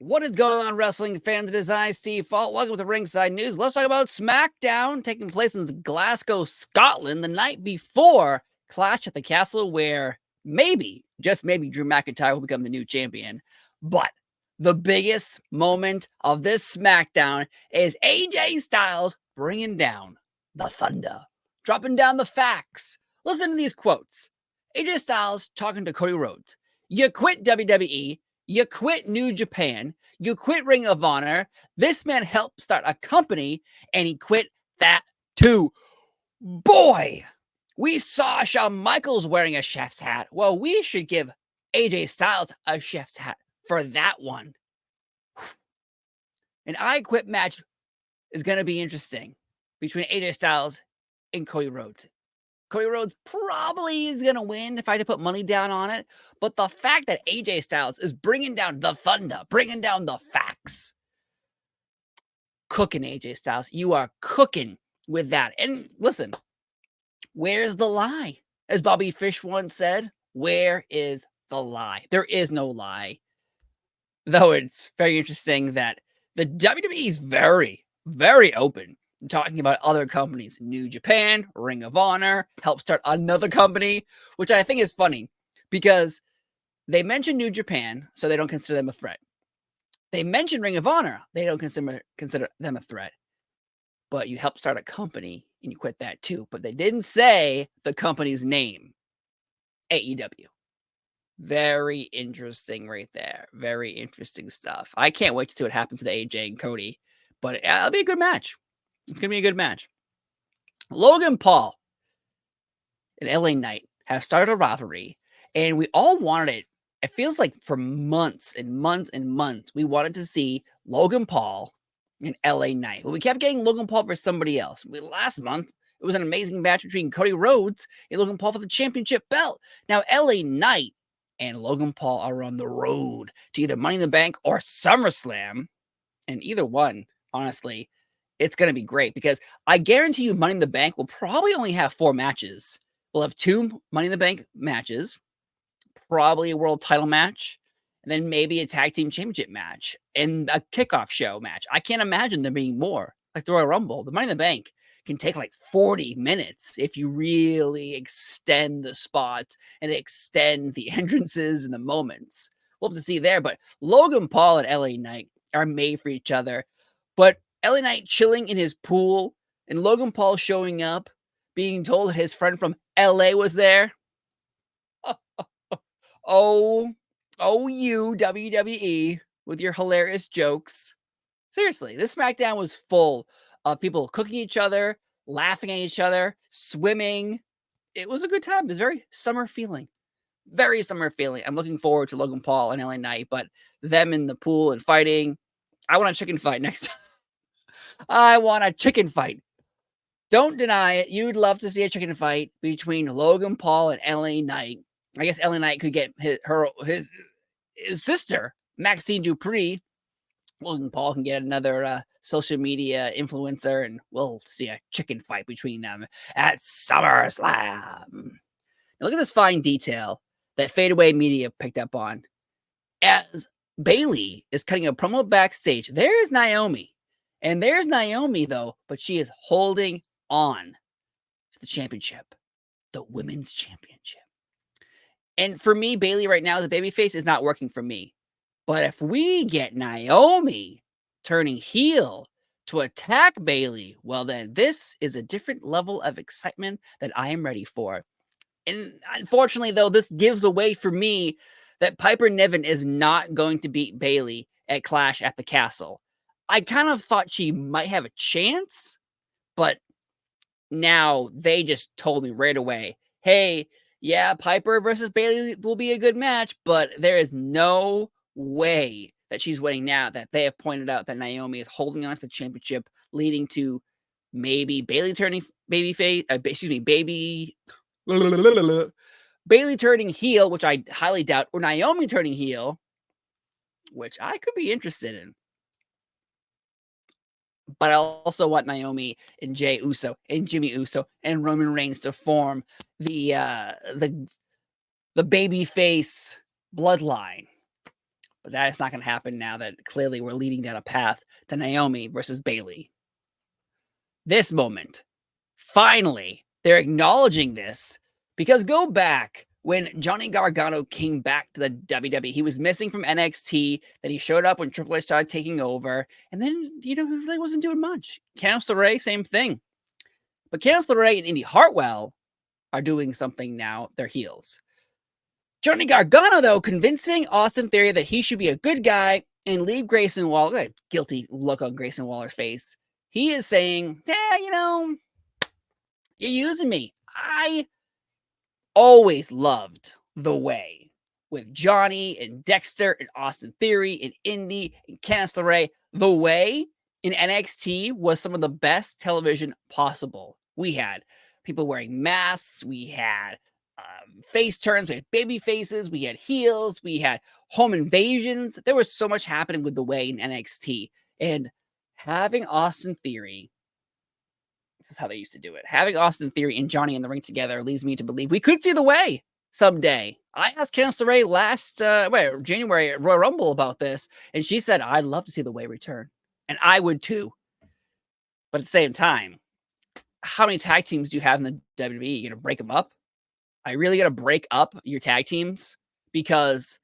What is going on, wrestling fans? It is I, Steve Fault. Welcome to Ringside News. Let's talk about Smackdown taking place in Glasgow, Scotland, the night before Clash at the Castle, where maybe, just maybe, Drew McIntyre will become the new champion. But the biggest moment of this Smackdown is AJ Styles bringing down the thunder, dropping down the facts. Listen to these quotes. AJ Styles talking to Cody Rhodes. You quit WWE. You quit New Japan. You quit Ring of Honor. This man helped start a company, and he quit that too. Boy, we saw Shawn Michaels wearing a chef's hat. Well, we should give AJ Styles a chef's hat for that one. An I Quit match is going to be interesting between AJ Styles and Cody Rhodes. Cody Rhodes probably is going to win if I had to put money down on it. But the fact that AJ Styles is bringing down the thunder, bringing down the facts, cooking AJ Styles. You are cooking with that. And listen, where's the lie? As Bobby Fish once said, where is the lie? There is no lie. Though it's very interesting that the WWE is very, very open talking about other companies. New Japan, Ring of Honor, help start another company, which I think is funny because they mention New Japan, so they don't consider them a threat. They mention Ring of Honor, they don't consider them a threat. But you help start a company and you quit that too. But they didn't say the company's name. AEW. Very interesting right there. Very interesting stuff. I can't wait to see what happens to AJ and Cody, but it'll be a good match. It's going to be a good match. Logan Paul and LA Knight have started a rivalry, and we all wanted it. It feels like for months and months and months, we wanted to see Logan Paul and LA Knight. But we kept getting Logan Paul for somebody else. Last month, it was an amazing match between Cody Rhodes and Logan Paul for the championship belt. Now, LA Knight and Logan Paul are on the road to either Money in the Bank or SummerSlam. And either one, honestly, it's going to be great because I guarantee you Money in the Bank will probably only have 4 matches. We'll have 2 Money in the Bank matches, probably a world title match, and then maybe a tag team championship match and a kickoff show match. I can't imagine there being more. Like the Royal Rumble, the Money in the Bank can take like 40 minutes if you really extend the spots and extend the entrances and the moments. We'll have to see there. But Logan Paul and LA Knight are made for each other. But LA Knight chilling in his pool and Logan Paul showing up, being told that his friend from LA was there. Oh, you WWE with your hilarious jokes. Seriously, this SmackDown was full of people cooking each other, laughing at each other, swimming. It was a good time. It was very summer feeling. Very summer feeling. I'm looking forward to Logan Paul and LA Knight, but them in the pool and fighting. I want a chicken fight next time. I want a chicken fight. Don't deny it. You'd love to see a chicken fight between Logan Paul and LA Knight. I guess LA Knight could get his sister, Maxine Dupree. Logan Paul can get another social media influencer, and we'll see a chicken fight between them at SummerSlam. Now look at this fine detail that Fadeaway Media picked up on. As Bayley is cutting a promo backstage, there's Naomi. And there's Naomi, though, but she is holding on to the championship, the women's championship. And for me, Bayley right now as a babyface is not working for me. But if we get Naomi turning heel to attack Bayley, well, then this is a different level of excitement that I am ready for. And unfortunately, though, this gives away for me that Piper Niven is not going to beat Bayley at Clash at the Castle. I kind of thought she might have a chance, but now they just told me right away, hey, yeah, Piper versus Bayley will be a good match, but there is no way that she's winning now, that they have pointed out that Naomi is holding on to the championship, leading to maybe Bayley turning Bayley turning heel, which I highly doubt, or Naomi turning heel, which I could be interested in. But I also want Naomi and Jey Uso and Jimmy Uso and Roman Reigns to form the babyface bloodline. But that is not going to happen now that clearly we're leading down a path to Naomi versus Bayley. This moment, finally, they're acknowledging this, because go back when Johnny Gargano came back to the WWE. He was missing from NXT, then he showed up when Triple H started taking over, and then, he really wasn't doing much. Candice LeRae, same thing. But Candice LeRae and Indy Hartwell are doing something now. They're heels. Johnny Gargano, though, convincing Austin Theory that he should be a good guy and leave Grayson Waller. Guilty look on Grayson Waller's face. He is saying, you're using me. I always loved the way with Johnny and Dexter and Austin Theory and Indy and Candice LeRae. The way in NXT was some of the best television possible. We had people wearing masks. We had face turns. We had baby faces. We had heels. We had home invasions. There was so much happening with the way in NXT. And having Austin Theory, this is how they used to do it. Having Austin Theory and Johnny in the ring together leads me to believe we could see the way someday. I asked Candice LeRae last January at Royal Rumble about this, and she said, I'd love to see the way return. And I would too. But at the same time, how many tag teams do you have in the WWE? You're going to break them up? Are you really going to break up your tag teams? Because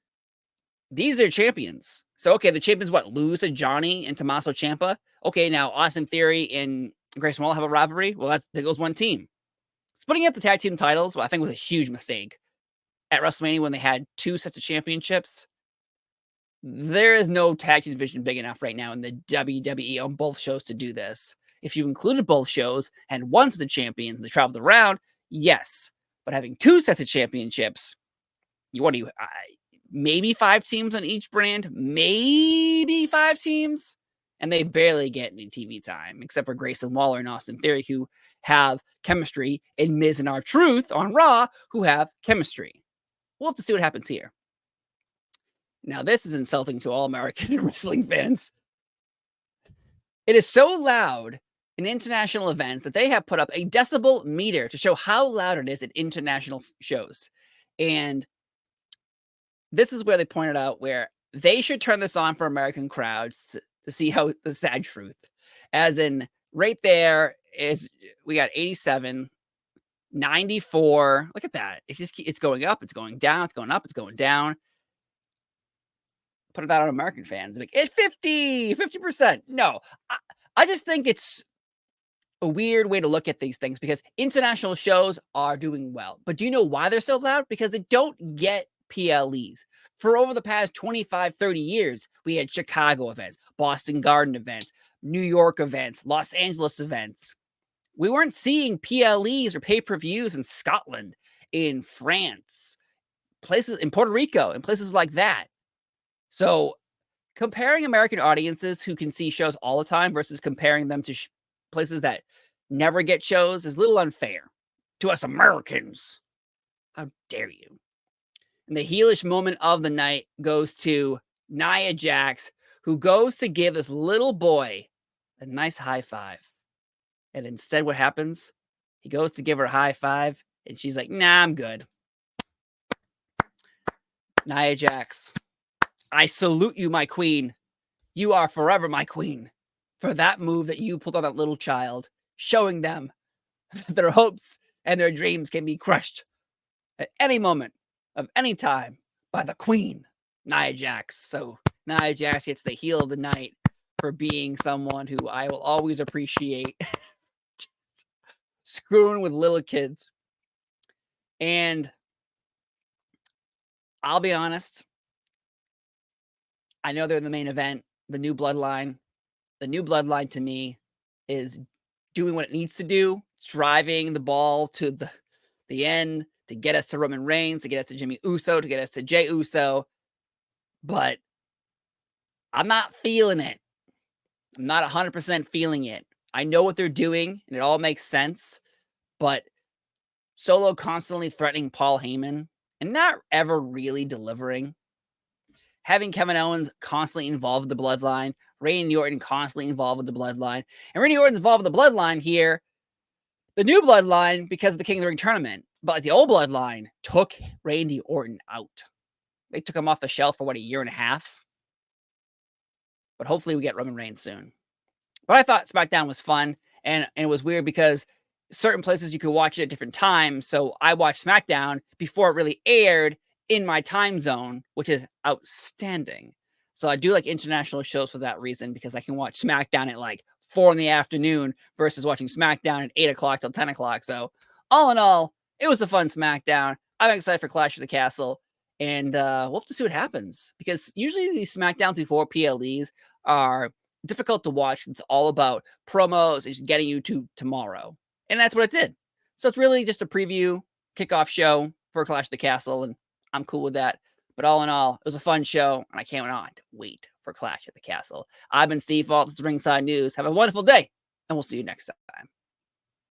these are champions. So, okay, the champions, lose to Johnny and Tommaso Ciampa? Okay, now Austin Theory and Grayson Waller have a rivalry? Well, there goes one team. Splitting up the tag team titles, I think was a huge mistake. At WrestleMania, when they had 2 sets of championships, there is no tag team division big enough right now in the WWE on both shows to do this. If you included both shows and one set of champions and they traveled around, yes. But having 2 sets of championships, maybe 5 teams on each brand, maybe 5 teams, and they barely get any TV time, except for Grayson Waller and Austin Theory, who have chemistry, and Miz and R-Truth on Raw, who have chemistry. We'll have to see what happens here. Now, this is insulting to all American wrestling fans. It is so loud in international events that they have put up a decibel meter to show how loud it is at international shows. And this is where they pointed out where they should turn this on for American crowds to see how the sad truth. As in, right there is, we got 87, 94. Look at that. It's going up, it's going down, it's going up, it's going down. Put that on American fans. Like, it's 50%. No, I just think it's a weird way to look at these things, because international shows are doing well. But do you know why they're so loud? Because they don't get PLEs. For over the past 25, 30 years, we had Chicago events, Boston Garden events, New York events, Los Angeles events. We weren't seeing PLEs or pay-per-views in Scotland, in France, places in Puerto Rico, and places like that. So comparing American audiences who can see shows all the time versus comparing them to places that never get shows is a little unfair to us Americans. How dare you? And the heelish moment of the night goes to Nia Jax, who goes to give this little boy a nice high five. And instead, what happens? He goes to give her a high five, and she's like, nah, I'm good. Nia Jax, I salute you, my queen. You are forever my queen. For that move that you pulled on that little child, showing them that their hopes and their dreams can be crushed at any moment of any time by the queen, Nia Jax. So Nia Jax gets the heel of the night for being someone who I will always appreciate screwing with little kids. And I'll be honest, I know they're in the main event, the new bloodline. The new bloodline to me is doing what it needs to do. It's driving the ball to the end to get us to Roman Reigns, to get us to Jimmy Uso, to get us to Jey Uso. But I'm not feeling it. I'm not 100% feeling it. I know what they're doing, and it all makes sense. But Solo constantly threatening Paul Heyman and not ever really delivering. Having Kevin Owens constantly involved with the bloodline, Randy Orton constantly involved with the bloodline, and Randy Orton's involved with the bloodline here, the new bloodline, because of the King of the Ring tournament. But like the old bloodline took Randy Orton out. They took him off the shelf for a year and a half. but hopefully we get Roman Reigns soon. But I thought SmackDown was fun, and it was weird because certain places you could watch it at different times. So I watched SmackDown before it really aired in my time zone, which is outstanding. So I do like international shows for that reason, because I can watch SmackDown at like 4 in the afternoon versus watching SmackDown at 8 o'clock till 10 o'clock. So all in all, it was a fun SmackDown. I'm excited for Clash of the Castle, and we'll have to see what happens, because usually these SmackDowns before PLEs are difficult to watch. It's all about promos and just getting you to tomorrow. And that's what it did. So it's really just a preview, kickoff show for Clash of the Castle, and I'm cool with that. But all in all, it was a fun show, and I can't wait for Clash at the Castle. I've been Steve Fault. This is Ringside News. Have a wonderful day, and we'll see you next time.